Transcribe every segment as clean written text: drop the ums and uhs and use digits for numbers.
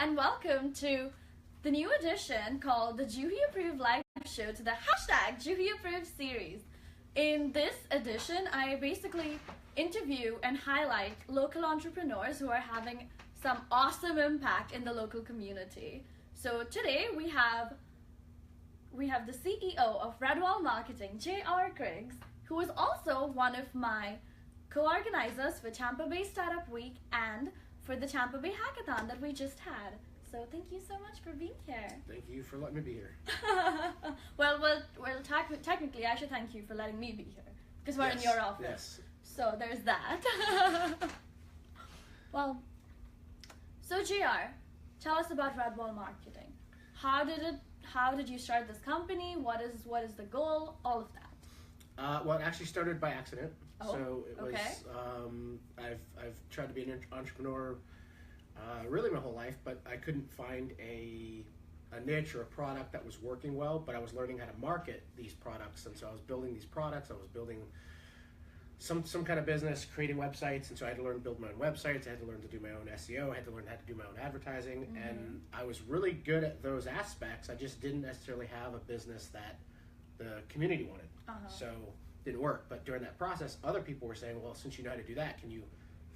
and welcome to the new edition called the Juhi Approved Live Show to the hashtag Juhi Approved series. In this edition, I basically interview and highlight local entrepreneurs who are having some awesome impact in the local community. So today we have the CEO of Redwall Marketing, JR Griggs, who is also one of my co-organizers for Tampa Bay Startup Week and for the Tampa Bay Hackathon that we just had. So thank you so much for being here. Thank you for letting me be here. well, technically I should thank you for letting me be here because we're in your office. Yes. So there's that. Well, so JR, tell us about Redwall Marketing. How did you start this company? What is the goal? All of that. Well, it actually started by accident. Oh, so it was. I've tried to be an entrepreneur really my whole life, but I couldn't find a niche or a product that was working well. But I was learning how to market these products, and so I was building these products. I was building some kind of business, creating websites, and so I had to learn to build my own websites. I had to learn to do my own SEO. I had to learn how to do my own advertising, and I was really good at those aspects. I just didn't necessarily have a business that the community wanted. So it didn't work. But during that process, other people were saying, well, since you know how to do that, can you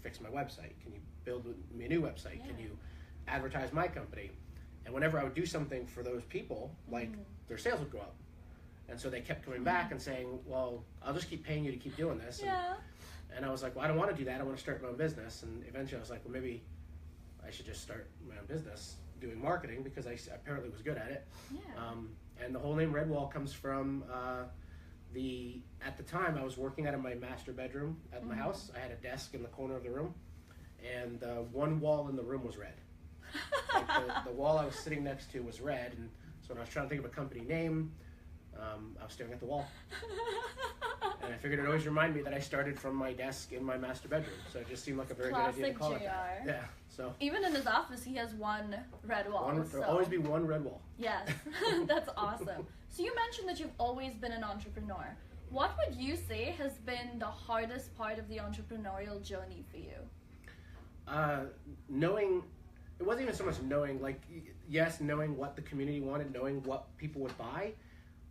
fix my website? Can you build me a new website? Can you advertise my company? And whenever I would do something for those people, like their sales would go up. And so they kept coming back and saying, well, I'll just keep paying you to keep doing this. And I was like, well, I don't want to do that. I want to start my own business. And eventually I was like, well, maybe I should just start my own business doing marketing because I apparently was good at it. And the whole name Redwall comes from at the time I was working out of my master bedroom at my house. I had a desk in the corner of the room, and one wall in the room was red. Like the wall I was sitting next to was red, and so when I was trying to think of a company name, I was staring at the wall. And I figured it'd always remind me that I started from my desk in my master bedroom, so it just seemed like a very good idea to call it that. Yeah. So even in his office, he has one red wall. There'll always be one red wall. Yes, that's awesome. So you mentioned that you've always been an entrepreneur. What would you say has been the hardest part of the entrepreneurial journey for you? Knowing, it wasn't even so much knowing, like, yes, knowing what the community wanted, knowing what people would buy,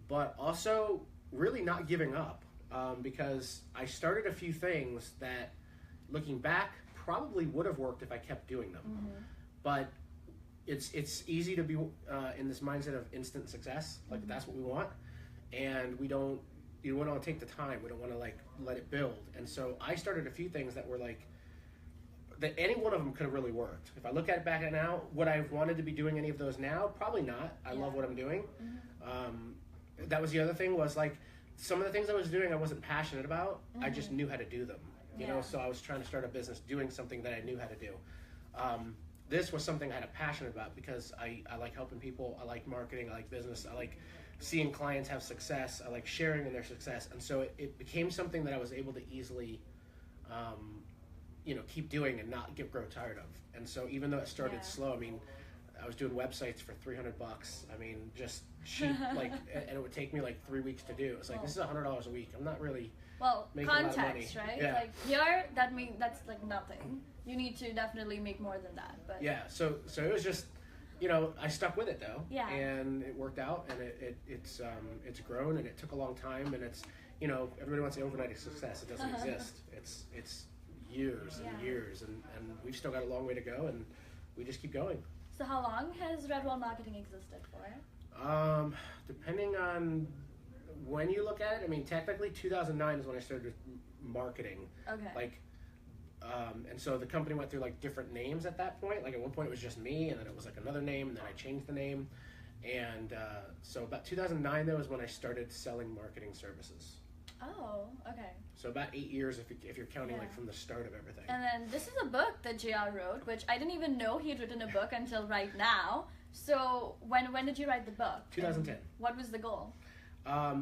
but also really not giving up. Because I started a few things that, looking back, probably would have worked if I kept doing them. But it's easy to be in this mindset of instant success, like that's what we want, and you want to take the time. We don't want to like let it build. And so I started a few things that were like that any one of them could have really worked. If I look at it back at now, would I have wanted to be doing any of those now? Probably not. I love what I'm doing. That was the other thing, was like some of the things I was doing I wasn't passionate about. I just knew how to do them. You know, so I was trying to start a business doing something that I knew how to do. This was something I had a passion about because I like helping people. I like marketing. I like business. I like seeing clients have success. I like sharing in their success. And so it became something that I was able to easily, keep doing and not grow tired of. And so even though it started slow, I mean, I was doing websites for $300. I mean, just cheap, like, and it would take me like 3 weeks to do. It's like, this is $100 a week. I'm not really making context, a lot of money. Right? Yeah. Like here, that's like nothing. You need to definitely make more than that. But yeah, so it was just, I stuck with it though, and it worked out, and it's grown, and it took a long time, and it's, everybody wants the overnight success. It doesn't exist. It's years and years, and we've still got a long way to go, and we just keep going. So how long has Redwall Marketing existed for? Depending on when you look at it, I mean, technically 2009 is when I started marketing. Okay. Like, and so the company went through like different names at that point. Like at one point it was just me, and then it was like another name, and then I changed the name. And so about 2009 though is when I started selling marketing services. Oh, okay. So about 8 years if you're counting like from the start of everything. And then this is a book that JR wrote, which I didn't even know he had written a book until right now. So when did you write the book? 2010. And what was the goal?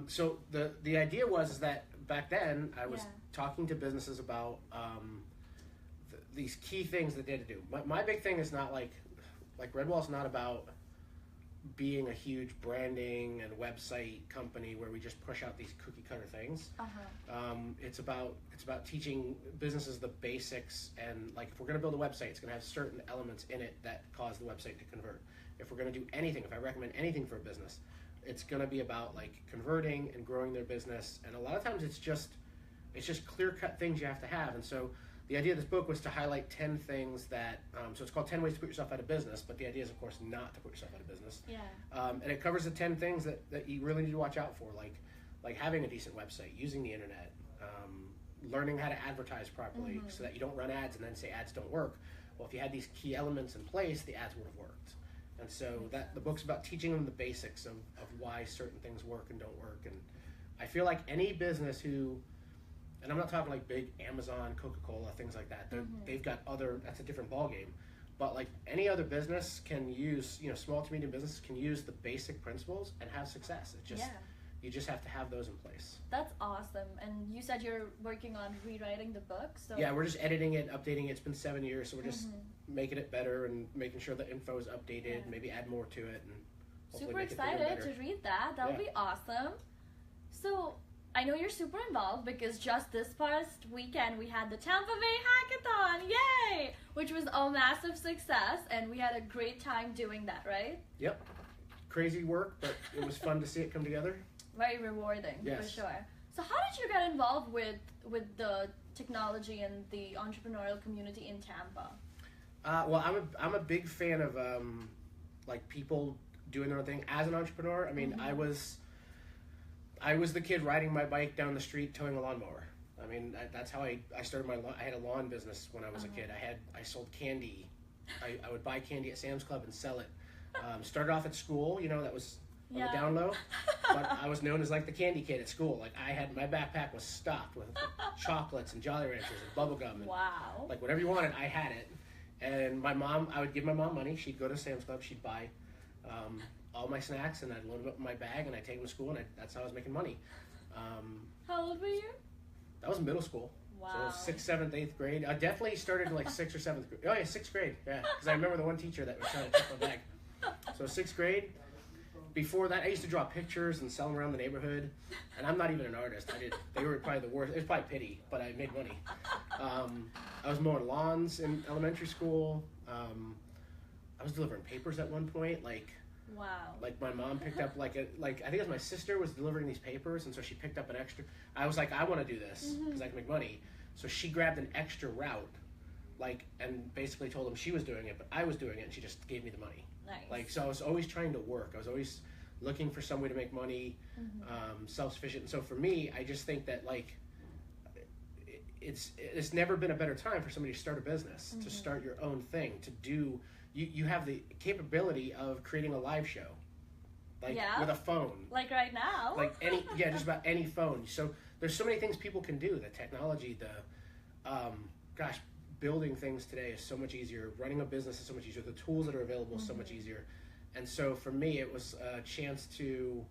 So the idea was that back then I was talking to businesses about these key things that they had to do. My big thing is not like Redwall's not about being a huge branding and website company where we just push out these cookie cutter things. It's about teaching businesses the basics, and like if we're going to build a website, it's going to have certain elements in it that cause the website to convert. If we're going to do anything, if I recommend anything for a business, it's going to be about like converting and growing their business. And a lot of times it's just clear cut things you have to have. And so the idea of this book was to highlight 10 things that, so it's called 10 Ways to Put Yourself Out of Business, but the idea is, of course, not to put yourself out of business. Yeah. And it covers the 10 things that you really need to watch out for, like having a decent website, using the internet, learning how to advertise properly so that you don't run ads and then say ads don't work. Well, if you had these key elements in place, the ads would have worked. And so the book's about teaching them the basics of why certain things work and don't work. And I feel like any business who, and I'm not talking like big Amazon, Coca-Cola, things like that. They've got that's a different ballgame. But like any other business can use, small to medium businesses can use the basic principles and have success. You just have to have those in place. That's awesome. And you said you're working on rewriting the book. So yeah, we're just editing it, updating it. It's been 7 years, so we're just making it better and making sure the info is updated, maybe add more to it. And super excited to read that. That'll be awesome. So I know you're super involved because just this past weekend we had the Tampa Bay Hackathon, yay! Which was a massive success, and we had a great time doing that, right? Yep. Crazy work, but it was fun to see it come together. Very rewarding, for sure. So how did you get involved with the technology and the entrepreneurial community in Tampa? Well, I'm a big fan of like people doing their own thing as an entrepreneur. I mean, I was the kid riding my bike down the street towing a lawnmower. I mean, that's how I started I had a lawn business when I was a kid. I sold candy. I would buy candy at Sam's Club and sell it. Started off at school, that was on the down low. But I was known as like the candy kid at school. Like my backpack was stuffed with chocolates and Jolly Ranchers and bubble gum. And, like whatever you wanted, I had it. And I would give my mom money. She'd go to Sam's Club. She'd buy all my snacks, and I'd load them up in my bag, and I'd take them to school, and that's how I was making money. How old were you? That was middle school. Wow. So 6th, 7th, 8th grade. I definitely started in like 6th or 7th grade. Oh yeah, 6th grade. Yeah, because I remember the one teacher that was trying to take my bag. So 6th grade. Before that, I used to draw pictures and sell them around the neighborhood. And I'm not even an artist. They were probably the worst. It was probably pity, but I made money. I was mowing lawns in elementary school. I was delivering papers at one point. Wow. Like my mom picked up I think it was my sister was delivering these papers, and so she picked up an extra. I was like, I want to do this because I can make money. So she grabbed an extra route, and basically told them she was doing it, but I was doing it, and she just gave me the money. Nice. So I was always trying to work. I was always looking for some way to make money, self-sufficient. And so for me, I just think that it's never been a better time for somebody to start a business, to start your own thing, to do. You have the capability of creating a live show, with a phone. Like right now. Just about any phone. So there's so many things people can do. The technology, building things today is so much easier. Running a business is so much easier. The tools that are available is so much easier. And so for me, it was a chance to.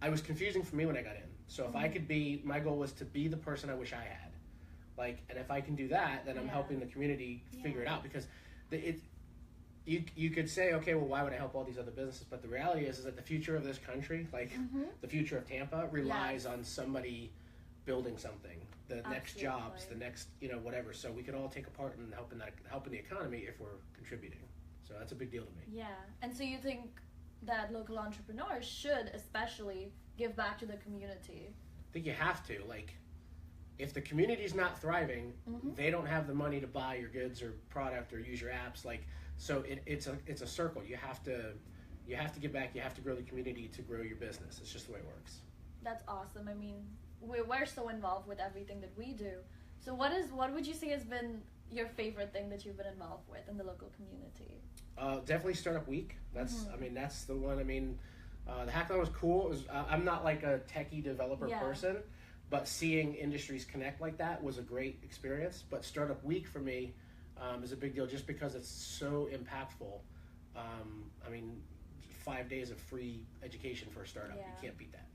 It was confusing for me when I got in. So if I could my goal was to be the person I wish I had. And if I can do that, then I'm helping the community figure it out, because you could say, okay, well, why would I help all these other businesses? But the reality is that the future of this country, the future of Tampa, relies on somebody building something, the next jobs, the next, whatever. So we could all take a part in helping the economy if we're contributing. So that's a big deal to me. Yeah, and so you think that local entrepreneurs should especially give back to the community? I think you have to. If the community's not thriving, they don't have the money to buy your goods or product or use your apps. So it's a circle. You have to give back. You have to grow the community to grow your business. It's just the way it works. That's awesome. I mean, we're so involved with everything that we do. So what would you say has been your favorite thing that you've been involved with in the local community? Definitely Startup Week. That's that's the one. I mean, the hackathon was cool. It was, I'm not like a techie developer person, but seeing industries connect like that was a great experience. But Startup Week for me is a big deal just because it's so impactful. I mean, 5 days of free education for a startup. You can't beat that.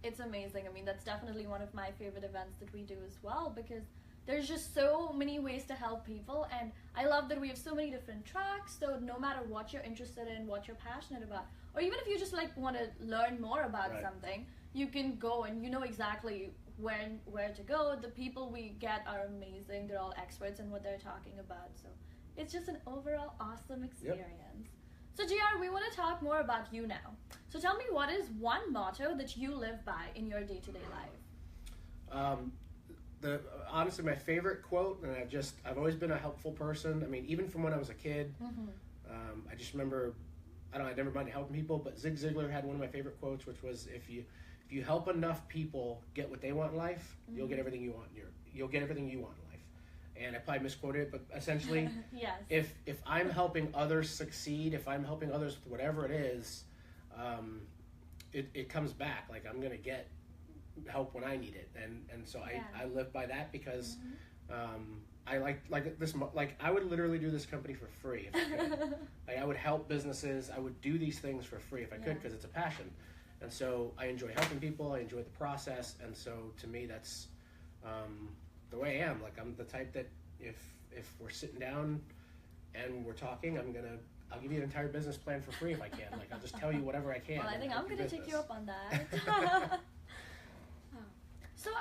It's amazing. I mean, that's definitely one of my favorite events that we do as well, because there's just so many ways to help people, and I love that we have so many different tracks, so no matter what you're interested in, what you're passionate about, or even if you just like want to learn more about something, you can go and you know exactly where to go. The people we get are amazing. They're all experts in what they're talking about, so it's just an overall awesome experience. So JR, we want to talk more about you now. So tell me, what is one motto that you live by in your day-to-day life? Honestly, my favorite quote, and I've always been a helpful person. I mean, even from when I was a kid, I just remember, I never mind helping people, but Zig Ziglar had one of my favorite quotes, which was, if you help enough people get what they want in life, you'll get everything you want you'll get everything you want in life. And I probably misquoted it, but essentially, if I'm helping others succeed, if I'm helping others with whatever it is, it comes back. Like, I'm gonna get help when I need it, and so I live by that, because I like this, like I would literally do this company for free if I could. Like, I would help businesses, I would do these things for free if I could, because it's a passion. And so I enjoy helping people, I enjoy the process, and so to me that's the way I am. Like, I'm the type that if we're sitting down and we're talking, I'll give you an entire business plan for free if I can. Like, I'll just tell you whatever I can. Well, I think I'm going to take you up on that. So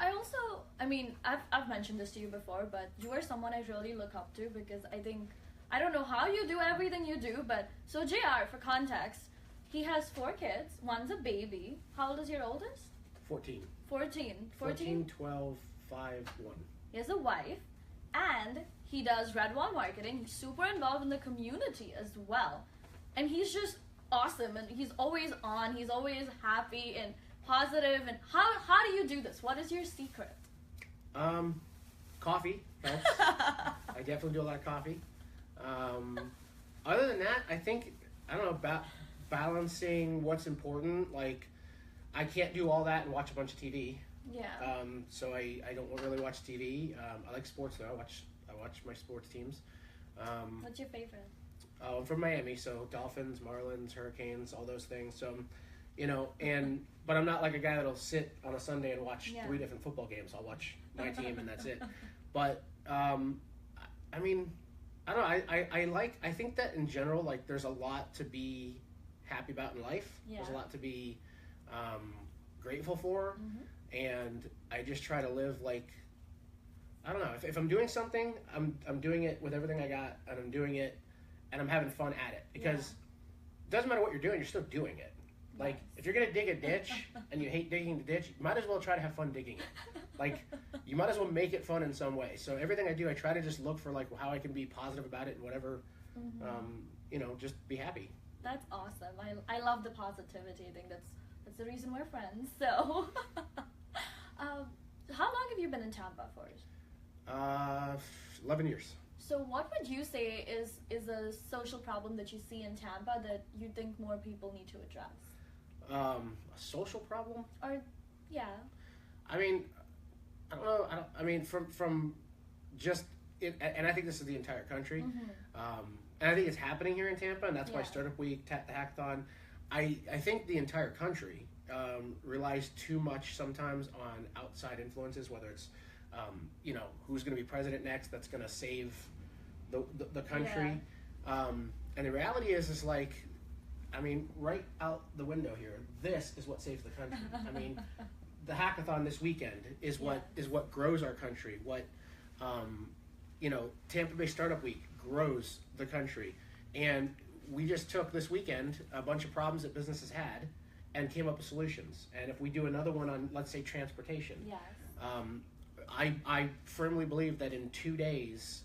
I've mentioned this to you before, but you are someone I really look up to, because I don't know how you do everything you do, but so JR, for context, he has 4 kids, one's a baby. How old is your oldest? 14, 12, 5, 1. He has a wife, and he does Redwall Marketing. He's super involved in the community as well. And he's just awesome, and he's always on, he's always happy and positive. And how do you do this? What is your secret? Coffee helps. I definitely do a lot of coffee. Other than that, I don't know, about balancing what's important. Like, I can't do all that and watch a bunch of TV. Yeah. So I don't really watch TV. I like sports though. I watch my sports teams. What's your favorite? I'm from Miami, so Dolphins, Marlins, Hurricanes, all those things. So, but I'm not like a guy that'll sit on a Sunday and watch 3 different football games. I'll watch my team and that's it. But I mean, I don't know. I think that in general, like, there's a lot to be happy about in life. Yeah. There's a lot to be grateful for. And I just try to live like, I don't know, if I'm doing something, I'm doing it with everything I got, and I'm doing it, and I'm having fun at it, because it doesn't matter what you're doing, you're still doing it. Like, if you're gonna dig a ditch and you hate digging the ditch, you might as well try to have fun digging it. Like, you might as well make it fun in some way. So everything I do, I try to just look for like how I can be positive about it and whatever, just be happy. That's awesome. I love the positivity. I think that's the reason we're friends. So. How long have you been in Tampa for? 11 years. So what would you say is a social problem that you see in Tampa that you think more people need to address? A social problem? Or, yeah. I mean, I don't know. I mean, from just it, and I think this is the entire country. And I think it's happening here in Tampa, and that's why Startup Week, the hackathon. I think the entire country relies too much sometimes on outside influences, whether it's who's going to be president next that's going to save the country. And the reality is like, I mean, right out the window here, this is what saves the country. I mean, the hackathon this weekend is what grows our country. What Tampa Bay Startup Week grows the country. And we just took this weekend a bunch of problems that businesses had and came up with solutions. And if we do another one on, let's say, transportation, I firmly believe that in 2 days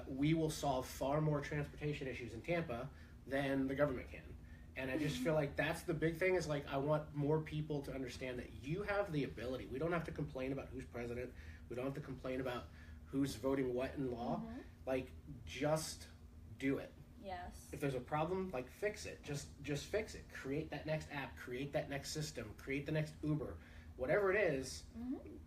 we will solve far more transportation issues in Tampa than the government can. And I just feel like that's the big thing, is like, I want more people to understand that you have the ability. We don't have to complain about who's president. We don't have to complain about who's voting what in law. Like, just do it. Yes. If there's a problem, like, fix it. Just fix it. Create that next app. Create that next system. Create the next Uber. Whatever it is,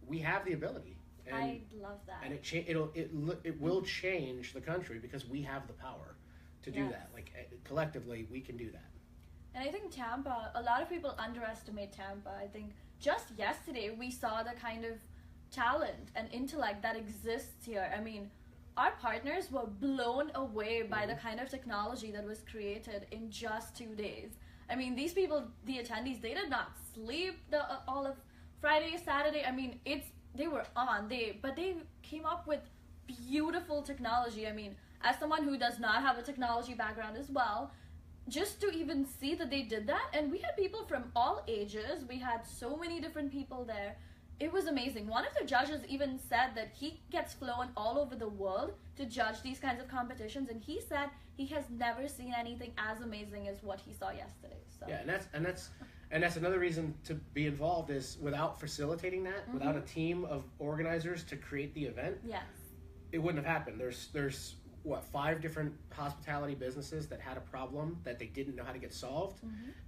we have the ability. And, I love that. And it will change the country because we have the power to do that. Like, collectively, we can do that. And I think Tampa, a lot of people underestimate Tampa. I think just yesterday we saw the kind of talent and intellect that exists here. I mean, our partners were blown away by the kind of technology that was created in just 2 days. I mean, these people, the attendees, they did not sleep all of Friday, Saturday. I mean, they were on, but they came up with beautiful technology. I mean, as someone who does not have a technology background as well, just to even see that they did that, and we had people from all ages. We had so many different people there. It was amazing. One of the judges even said that he gets flown all over the world to judge these kinds of competitions, and he said he has never seen anything as amazing as what he saw yesterday. So. Yeah, and that's another reason to be involved is without facilitating that, without a team of organizers to create the event, yes, it wouldn't have happened. There's what, 5 different hospitality businesses that had a problem that they didn't know how to get solved,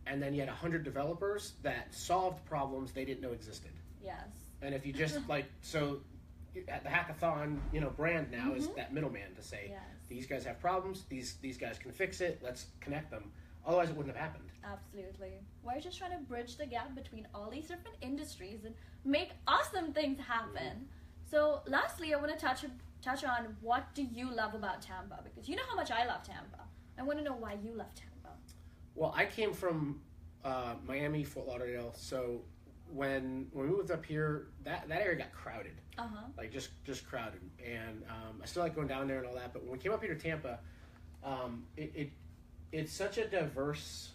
and then you had 100 developers that solved problems they didn't know existed. Yes. And if you just so at the hackathon, brand now is that middleman to say, yes, these guys have problems, these guys can fix it, let's connect them. Otherwise, it wouldn't have happened. Absolutely. We're just trying to bridge the gap between all these different industries and make awesome things happen. So, lastly, I want to touch on what do you love about Tampa? Because you know how much I love Tampa. I want to know why you love Tampa. Well, I came from Miami, Fort Lauderdale, so when we moved up here, that area got crowded. Like just crowded. And I still like going down there and all that, but when we came up here to Tampa, it's such a diverse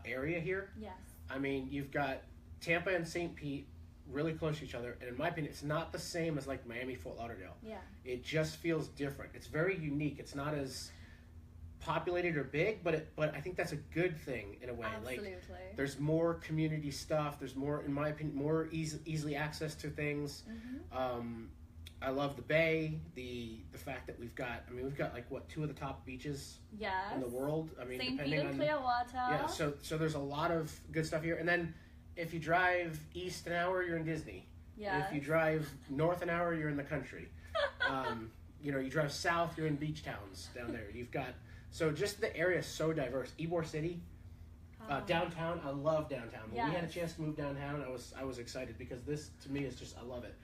area here. Yes. I mean, you've got Tampa and St. Pete really close to each other, and in my opinion, it's not the same as like Miami, Fort Lauderdale. Yeah. It just feels different. It's very unique. It's not as populated or big, but I think that's a good thing in a way. Absolutely. Like, there's more community stuff. There's more, in my opinion, more easily access to things. I love the Bay, the fact that we've got like what, 2 of the top beaches in the world. I mean, St. Pete depending and on Clearwater. Yeah, so there's a lot of good stuff here. And then if you drive east an hour, you're in Disney. Yeah. If you drive north an hour, you're in the country. You drive south, you're in beach towns down there. You've got, so just the area is so diverse. Ybor City, downtown, I love downtown. When we had a chance to move downtown, I was excited because this, to me, is just, I love it.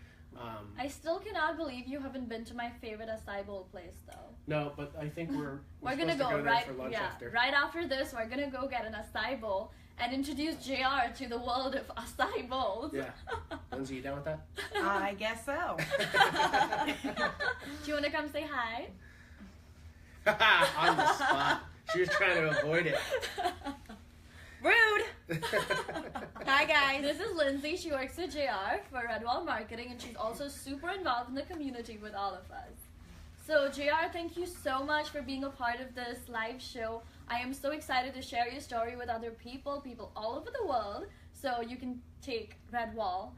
I still cannot believe you haven't been to my favorite acai bowl place, though. No, but I think we're gonna go right for lunch after. Right after this, we're gonna go get an acai bowl and introduce JR to the world of acai bowls. Yeah. Lindsay, you down with that? I guess so. Do you want to come say hi? On the spot. She was trying to avoid it. Rude! Hi, guys. This is Lindsay. She works with JR for Redwall Marketing, and she's also super involved in the community with all of us. So, JR, thank you so much for being a part of this live show. I am so excited to share your story with other people all over the world, so you can take Redwall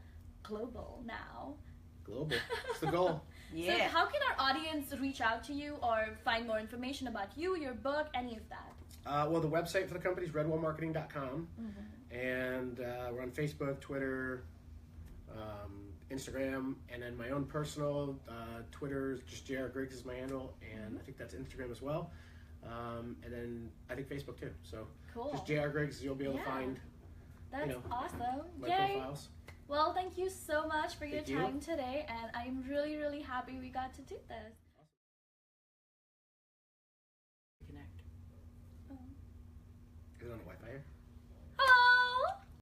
global now. Global. That's the goal. Yeah. So how can our audience reach out to you or find more information about you, your book, any of that? Well, the website for the company is redwallmarketing.com, and we're on Facebook, Twitter, Instagram, and then my own personal Twitter, just JR Griggs is my handle, and I think that's Instagram as well, and then I think Facebook too. So Cool. just JR Griggs, you'll be able to find. That's awesome. My Yay. profiles. Well, thank you so much for your Thank you. time today, and I'm really, really happy we got to do this. Connect. Oh. Is it on the Wi-Fi here?